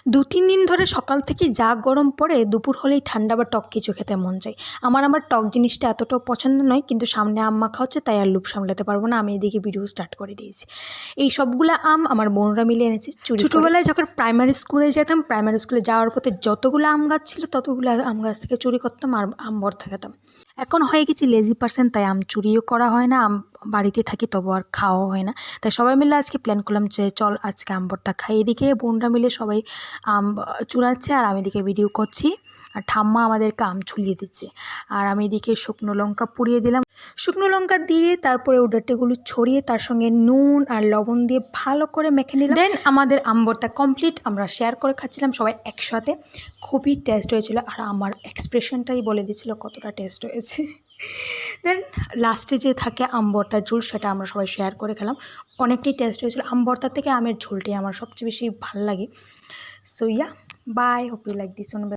2-3 দিন ধরে সকাল থেকে যা গরম পড়ে, দুপুর হলেই ঠান্ডা বা টক কিছু খেতে মন চায়। আমার টক জিনিসটা এতটাও পছন্দ নয়, কিন্তু সামনে আম মাখা হচ্ছে তাই আর লোভ সামলাতে পারবো না। আমি এদিকে ভিডিও স্টার্ট করে দিয়েছি। এই সবগুলা আম আমার বোনরা মিলে এনেছে চুরি করে। ছোটোবেলায় যখন প্রাইমারি স্কুলে যেতাম, প্রাইমারি স্কুলে যাওয়ার পথে যতগুলো আম গাছ ছিল ততগুলো আম গাছ থেকে চুরি করতাম আর আম ভর্তা খেতাম। এখন হয়ে গেছি লেজি পার্সন, তাই আম চুরিও করা হয় না, আম বাড়িতে থাকি তবু আর খাওয়াও হয় না। তাই সবাই মিলে আজকে প্ল্যান করলাম যে চল আজকে আম ভর্তা খাই। এদিকে বোনরা মিলে সবাই আম চুরাচ্ছে আর আমি এদিকে ভিডিও করছি, আর ঠাম্মা আমাদেরকে আম ছুলিয়ে দিচ্ছে। আর আমি এদিকে শুকনো লঙ্কা পুড়িয়ে দিলাম। শুকনো লঙ্কা দিয়ে তারপরে উডারটেগুলো ছড়িয়ে তার সঙ্গে নুন আর লবণ দিয়ে ভালো করে মেখে নিলাম। দেন আমাদের আম ভর্তা কমপ্লিট। আমরা শেয়ার করে খাচ্ছিলাম সবাই একসাথে। খুবই টেস্ট হয়েছিল, আর আমার এক্সপ্রেশনটাই বলে দিচ্ছিল কতটা টেস্ট হয়েছে। দেন লাস্টে যে থাকে আম ভর্তার ঝোল, সেটা আমরা সবাই শেয়ার করে খেলাম। অনেকটাই টেস্ট হয়েছিল। আম ভর্তার থেকে আমের ঝোলটাই আমার সবচেয়ে বেশি ভালো লাগে। So yeah, bye, hope you like this one.